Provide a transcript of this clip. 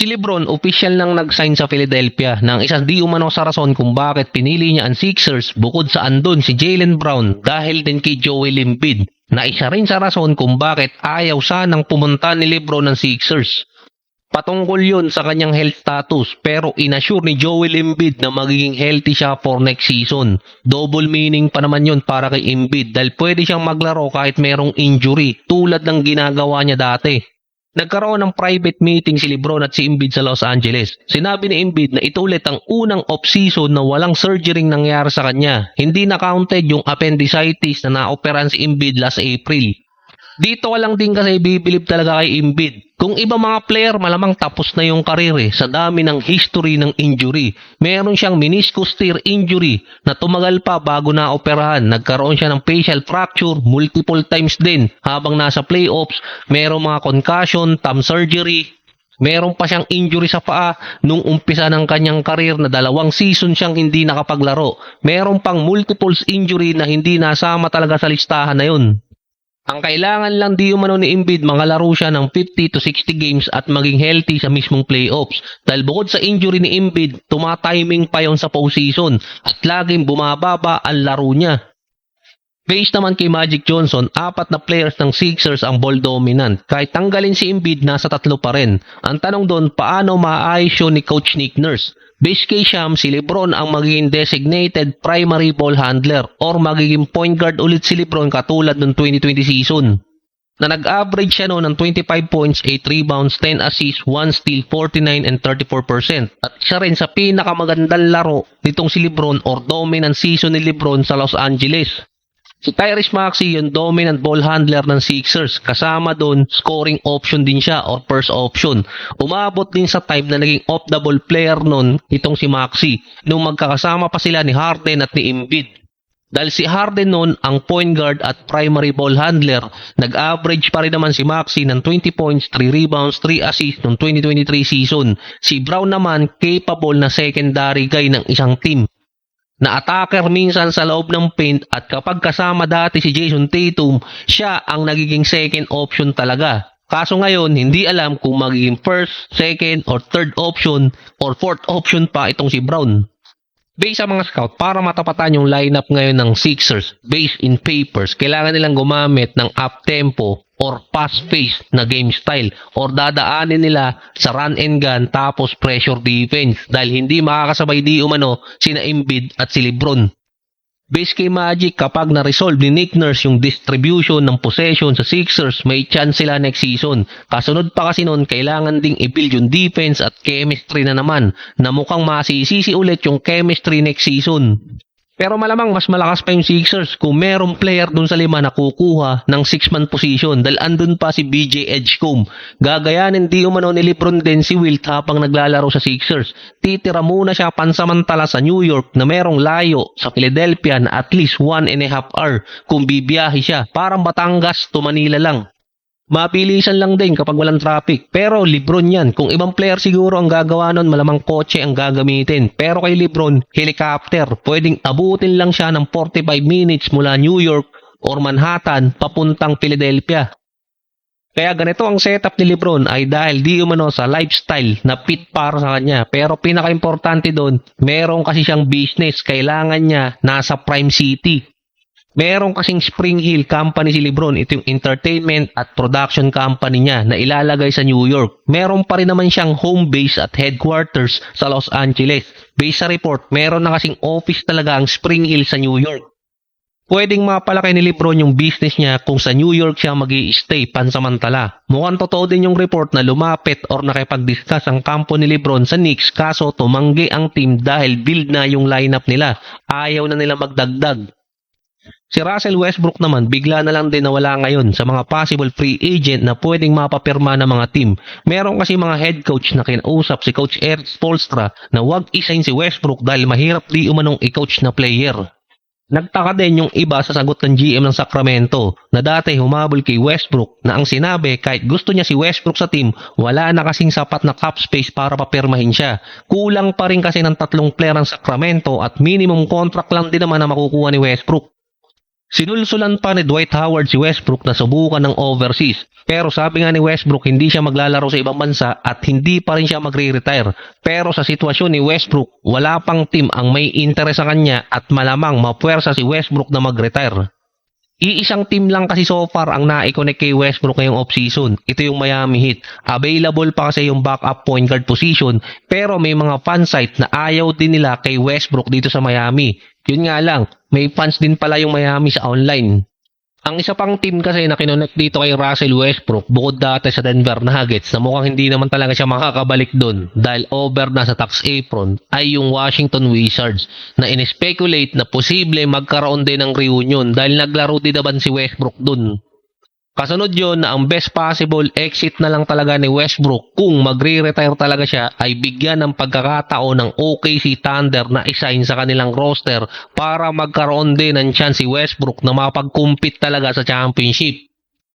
Si Lebron opisyal nang nag-sign sa Philadelphia ng isang di umano sa rason kung bakit pinili niya ang Sixers bukod sa andon si Jaylen Brown dahil din kay Joel Embiid na isa rin sa rason kung bakit ayaw sanang pumunta ni Lebron ng Sixers. Patungkol yun sa kanyang health status pero inassure ni Joel Embiid na magiging healthy siya for next season. Double meaning pa naman yun para kay Embiid dahil pwede siyang maglaro kahit merong injury tulad ng ginagawa niya dati. Nagkaroon ng private meeting si Lebron at si Embiid sa Los Angeles. Sinabi ni Embiid na ito ulit ang unang off-season na walang surgery nangyari sa kanya. Hindi na counted yung appendicitis na naoperan si Embiid last April. Dito ka lang din kasi bibilib talaga kay Embiid. Kung iba mga player malamang tapos na yung karir sa dami ng history ng injury. Meron siyang meniscus tear injury na tumagal pa bago naoperahan. Nagkaroon siya ng facial fracture multiple times din habang nasa playoffs. Merong mga concussion, thumb surgery. Meron pa siyang injury sa paa nung umpisa ng kanyang karir na 2 season siyang hindi nakapaglaro. Meron pang multiple injury na hindi nasama talaga sa listahan na yun. Ang kailangan lang di umano ni Embiid mangalaro siya ng 50 to 60 games at maging healthy sa mismong playoffs. Dahil bukod sa injury ni Embiid, tumatiming pa yon sa postseason at laging bumababa ang laro niya. Based naman kay Magic Johnson, 4 na players ng Sixers ang ball dominant. Kahit tanggalin si Embiid, nasa 3 pa rin. Ang tanong doon, paano maayos yun ni Coach Nick Nurse? Base kay Sham, si Lebron ang magiging designated primary ball handler or magiging point guard ulit si Lebron katulad ng 2020 season. Na nag-average siya noon ng 25 points, 8 rebounds, 10 assists, 1 steal, 49 and 34%. At isa rin sa pinakamagandang laro nitong si Lebron or dominant season ni Lebron sa Los Angeles. Si Tyrese Maxey yung dominant ball handler ng Sixers. Kasama doon, scoring option din siya or first option. Umabot din sa time na naging off-the-ball player noon itong si Maxey nung magkakasama pa sila ni Harden at ni Embiid. Dahil si Harden noon ang point guard at primary ball handler, nag-average pa rin naman si Maxey ng 20 points, 3 rebounds, 3 assists noong 2023 season. Si Brown naman capable na secondary guy ng isang team. Na attacker minsan sa loob ng paint at kapag kasama dati si Jason Tatum, siya ang nagiging second option talaga. Kaso ngayon, hindi alam kung magiging first, second, or third option or fourth option pa itong si Brown. Based sa mga scout, para matapatan yung lineup ngayon ng Sixers based in papers, kailangan nilang gumamit ng up-tempo or fast-paced na game style or dadaanin nila sa run and gun tapos pressure defense dahil hindi makakasabay di umano sina Embiid at si Lebron. Base kay Magic, kapag na-resolve ni Nick Nurse yung distribution ng possession sa Sixers, may chance sila next season. Kasunod pa kasi noon, kailangan ding i-build yung defense at chemistry na naman na mukhang masisisi ulit yung chemistry next season. Pero malamang mas malakas pa yung Sixers kung merong player dun sa 5 na kukuha ng 6-man position dahil andun pa si BJ Edgecombe. Gagayanin di umano ni Lebron din si Wilt habang naglalaro sa Sixers. Titira muna siya pansamantala sa New York na merong layo sa Philadelphia na at least 1.5 hour kung bibiyahe siya. Parang Batangas to Manila lang. Mabilisan lang din kapag walang traffic. Pero Lebron yan. Kung ibang player siguro ang gagawa nun, malamang kotse ang gagamitin. Pero kay Lebron, helicopter. Pwedeng abutin lang siya ng 45 minutes mula New York or Manhattan papuntang Philadelphia. Kaya ganito ang setup ni Lebron ay dahil di umano sa lifestyle na fit para sa kanya. Pero pinaka-importante doon, meron kasi siyang business. Kailangan niya nasa Prime City. Meron kasing Spring Hill Company si Lebron, ito yung entertainment at production company niya na ilalagay sa New York. Meron pa rin naman siyang home base at headquarters sa Los Angeles. Based sa report, meron na kasing office talaga ang Spring Hill sa New York. Pwedeng mapalaki ni Lebron yung business niya kung sa New York siya mag-i-stay pansamantala. Mukhang totoo din yung report na lumapit or nakipag-discuss ang kampo ni Lebron sa Knicks kaso tumanggi ang team dahil build na yung lineup nila. Ayaw na nila magdagdag. Si Russell Westbrook naman bigla na lang din nawala ngayon sa mga possible free agent na pwedeng mapapirma ng mga team. Meron kasi mga head coach na kinausap si Coach Erik Spoelstra na wag isign si Westbrook dahil mahirap di umanong i-coach na player. Nagtaka din yung iba sa sagot ng GM ng Sacramento na dati humabol kay Westbrook na ang sinabi kahit gusto niya si Westbrook sa team, wala na kasing sapat na cap space para papirmahin siya. Kulang pa rin kasi ng 3 player ng Sacramento at minimum contract lang din naman na makukuha ni Westbrook. Sinulsulan pa ni Dwight Howard si Westbrook na subukan ng overseas. Pero sabi nga ni Westbrook hindi siya maglalaro sa ibang bansa at hindi pa rin siya magre-retire. Pero sa sitwasyon ni Westbrook, wala pang team ang may interes sa kanya at malamang mapuwersa si Westbrook na mag-retire. Iisang team lang kasi so far ang na-connect kay Westbrook ngayong off-season. Ito yung Miami Heat. Available pa kasi yung backup point guard position pero may mga fan site na ayaw din nila kay Westbrook dito sa Miami. Yun nga lang, may fans din pala yung Miami sa online. Ang isa pang team kasi na kinonect dito kay Russell Westbrook bukod dati sa Denver Nuggets na mukhang hindi naman talaga siya makakabalik doon dahil over na sa tax apron ay yung Washington Wizards na in-speculate na posible magkaroon din ng reunion dahil naglaro din naman si Westbrook doon. Kasunod yun na ang best possible exit na lang talaga ni Westbrook kung magre-retire talaga siya ay bigyan ng pagkakataon ng OKC Thunder na isign sa kanilang roster para magkaroon din ng chance si Westbrook na mapag-compete talaga sa championship.